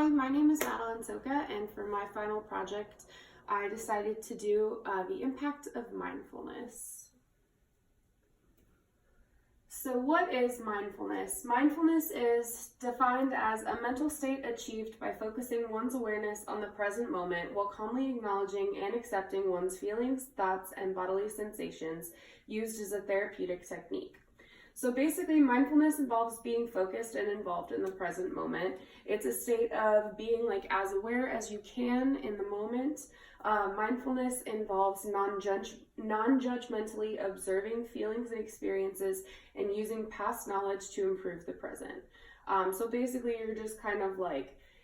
Hi, my name is Madeline Soka, and for my final project, I decided to do the impact of mindfulness. So what is mindfulness? Mindfulness is defined as a mental state achieved by focusing one's awareness on the present moment while calmly acknowledging and accepting one's feelings, thoughts, and bodily sensations, used as a therapeutic technique. So basically, mindfulness involves being focused and involved in the present moment. It's a state of being as aware as you can in the moment. Mindfulness involves non-judgmentally observing feelings and experiences and using past knowledge to improve the present. So basically, you're just kind of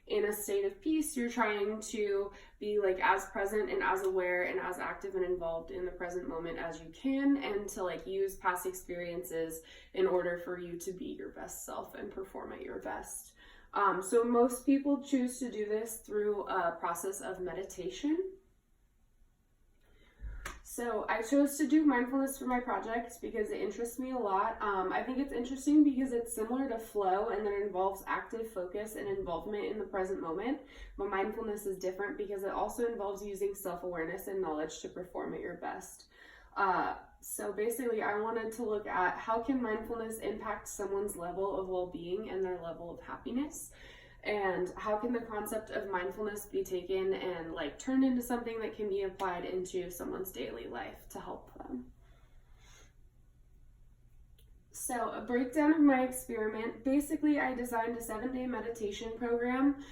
in a state of peace. You're trying to be as present and as aware and as active and involved in the present moment as you can, and to use past experiences in order for you to be your best self and perform at your best. So most people choose to do this through a process of meditation. So I chose to do mindfulness for my project because it interests me a lot. I think it's interesting because it's similar to flow and that it involves active focus and involvement in the present moment. But mindfulness is different because it also involves using self-awareness and knowledge to perform at your best. So basically, I wanted to look at how can mindfulness impact someone's level of well-being and their level of happiness. And how can the concept of mindfulness be taken and turned into something that can be applied into someone's daily life to help them? So a breakdown of my experiment. Basically, I designed a 7-day meditation program.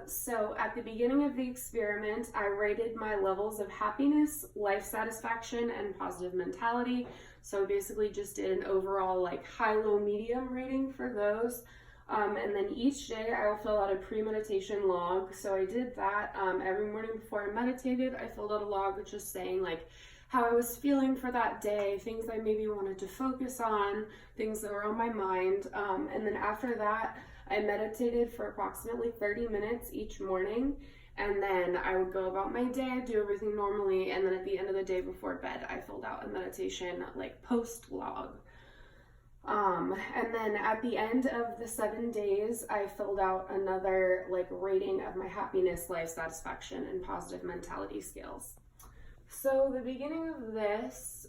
So at the beginning of the experiment, I rated my levels of happiness, life satisfaction, and positive mentality. So I basically just did an overall high, low, medium rating for those. And then each day I will fill out a pre-meditation log. So I did that every morning before I meditated. I filled out a log just saying how I was feeling for that day, things I maybe wanted to focus on, things that were on my mind. And then after that, I meditated for approximately 30 minutes each morning. And then I would go about my day, do everything normally. And then at the end of the day before bed, I filled out a meditation post log. And then at the end of the 7 days, I filled out another rating of my happiness, life satisfaction, and positive mentality scales. So the beginning of this,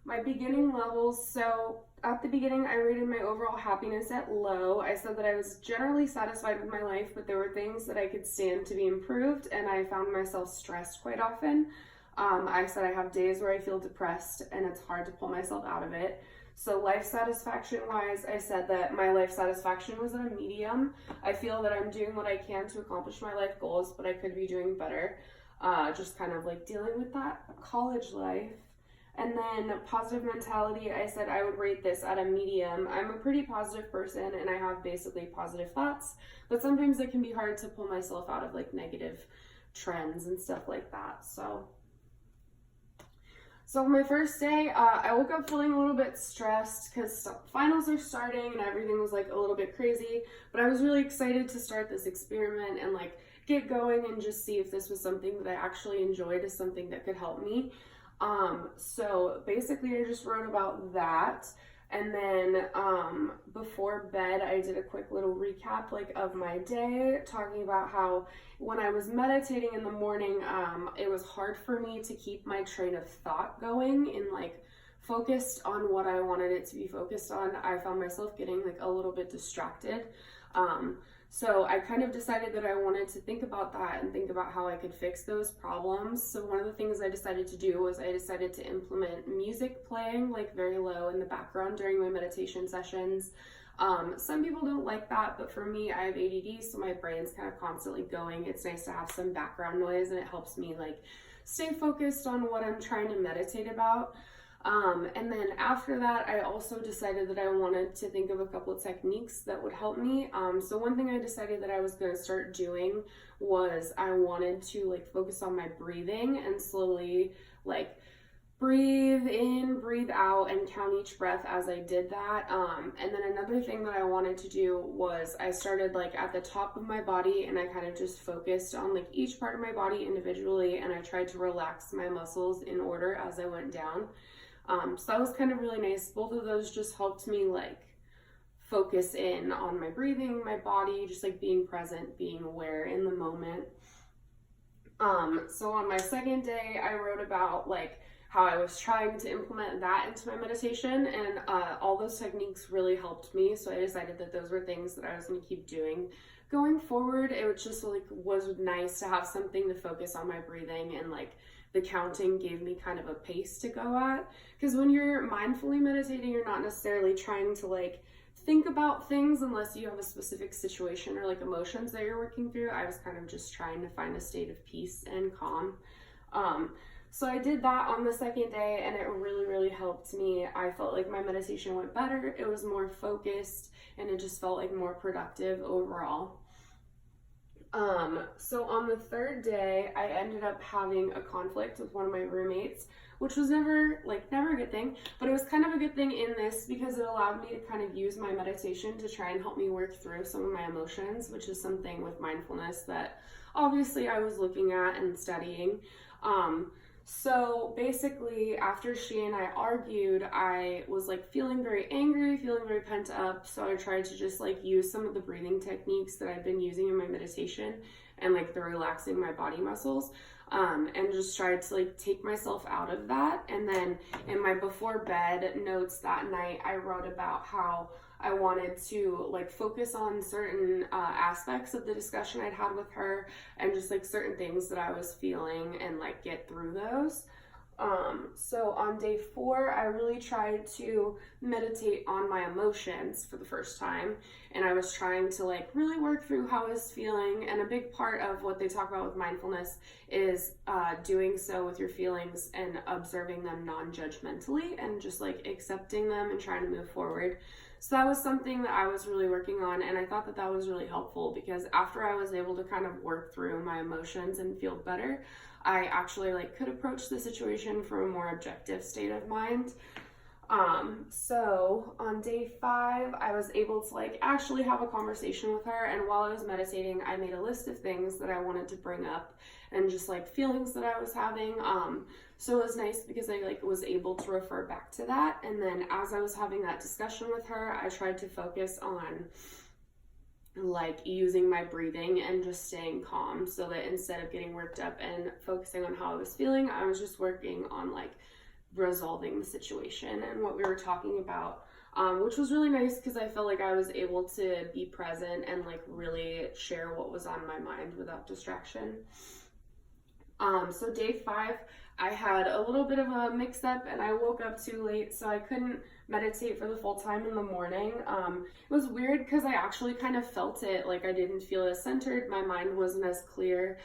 my beginning levels, so at the beginning I rated my overall happiness at low. I said that I was generally satisfied with my life, but there were things that I could stand to be improved, and I found myself stressed quite often. I said I have days where I feel depressed and it's hard to pull myself out of it. So life satisfaction wise, I said that my life satisfaction was at a medium. I feel that I'm doing what I can to accomplish my life goals, but I could be doing better. Just kind of dealing with that college life. And then positive mentality, I said I would rate this at a medium. I'm a pretty positive person and I have basically positive thoughts, but sometimes it can be hard to pull myself out of negative trends and stuff like that. So my first day, I woke up feeling a little bit stressed because finals are starting and everything was a little bit crazy, but I was really excited to start this experiment and get going and just see if this was something that I actually enjoyed, as something that could help me. So basically I just wrote about that. And then before bed, I did a quick little recap of my day, talking about how when I was meditating in the morning, it was hard for me to keep my train of thought going and focused on what I wanted it to be focused on. I found myself getting a little bit distracted. So I kind of decided that I wanted to think about that and think about how I could fix those problems. So one of the things I decided to do was I decided to implement music playing very low in the background during my meditation sessions. Some people don't like that, but for me, I have ADD, so my brain's kind of constantly going. It's nice to have some background noise and it helps me stay focused on what I'm trying to meditate about. And then after that, I also decided that I wanted to think of a couple of techniques that would help me. So one thing I decided that I was going to start doing was I wanted to focus on my breathing and slowly breathe in, breathe out, and count each breath as I did that. And then another thing that I wanted to do was I started at the top of my body and I kind of just focused on each part of my body individually, and I tried to relax my muscles in order as I went down. So that was kind of really nice. Both of those just helped me focus in on my breathing, my body, just like being present, being aware in the moment. So on my second day, I wrote about like how I was trying to implement that into my meditation, and all those techniques really helped me. So I decided that those were things that I was going to keep doing going forward. It was just like was nice to have something to focus on my breathing, and like the counting gave me kind of a pace to go at, because when you're mindfully meditating, you're not necessarily trying to like think about things unless you have a specific situation or like emotions that you're working through. I was kind of just trying to find a state of peace and calm. So I did that on the second day, and it really, really helped me. I felt like my meditation went better. It was more focused, and it just felt like more productive overall. So on the third day, I ended up having a conflict with one of my roommates, which was never a good thing, but it was kind of a good thing in this because it allowed me to kind of use my meditation to try and help me work through some of my emotions, which is something with mindfulness that obviously I was looking at and studying. So basically, after she and I argued, I was like feeling very angry, feeling very pent up. So I tried to just like use some of the breathing techniques that I've been using in my meditation and like the relaxing my body muscles, and just tried to like take myself out of that. And then in my before bed notes that night, I wrote about how I wanted to like focus on certain aspects of the discussion I'd had with her, and just like certain things that I was feeling, and like get through those. So on day 4, I really tried to meditate on my emotions for the first time, and I was trying to like really work through how I was feeling. And a big part of what they talk about with mindfulness is doing so with your feelings and observing them non-judgmentally, and just like accepting them and trying to move forward. So that was something that I was really working on, and I thought that that was really helpful, because after I was able to kind of work through my emotions and feel better, I actually like could approach the situation from a more objective state of mind. So on day 5, I was able to like actually have a conversation with her, and while I was meditating, I made a list of things that I wanted to bring up and just like feelings that I was having. So it was nice because I like was able to refer back to that. And then as I was having that discussion with her, I tried to focus on like using my breathing and just staying calm, so that instead of getting worked up and focusing on how I was feeling, I was just working on like resolving the situation and what we were talking about, which was really nice because I felt like I was able to be present and like really share what was on my mind without distraction. So day 5, I had a little bit of a mix-up, and I woke up too late, so I couldn't meditate for the full time in the morning. It was weird because I actually kind of felt it, like I didn't feel as centered, my mind wasn't as clear.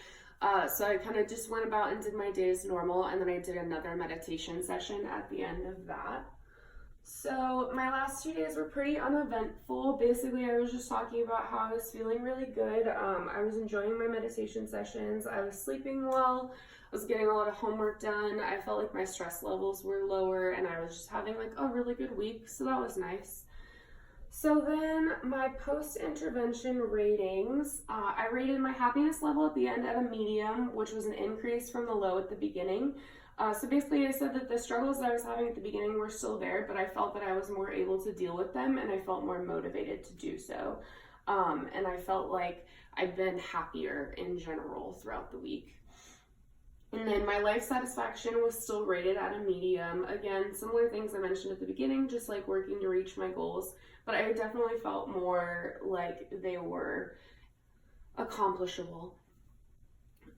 So I kind of just went about and did my day as normal, and then I did another meditation session at the end of that. So my last 2 days were pretty uneventful. Basically, I was just talking about how I was feeling really good. I was enjoying my meditation sessions. I was sleeping well. I was getting a lot of homework done. I felt like my stress levels were lower, and I was just having like a really good week. So that was nice. So then my post-intervention ratings, I rated my happiness level at the end at a medium, which was an increase from the low at the beginning. So basically I said that the struggles that I was having at the beginning were still there, but I felt that I was more able to deal with them, and I felt more motivated to do so. And I felt like I'd been happier in general throughout the week. And then my life satisfaction was still rated at a medium. Again, similar things I mentioned at the beginning, just like working to reach my goals, but I definitely felt more like they were accomplishable.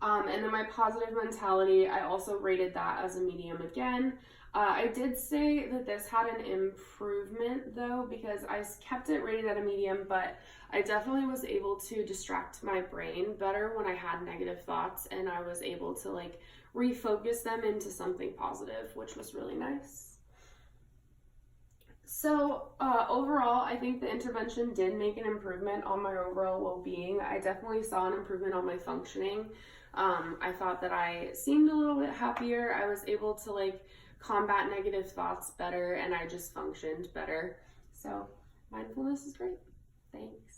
And then my positive mentality, I also rated that as a medium again. I did say that this had an improvement though, because I kept it rated at a medium, but I definitely was able to distract my brain better when I had negative thoughts, and I was able to like refocus them into something positive, which was really nice. So overall, I think the intervention did make an improvement on my overall well-being. I definitely saw an improvement on my functioning. I thought that I seemed a little bit happier. I was able to like combat negative thoughts better, and I just functioned better. So mindfulness is great. Thanks.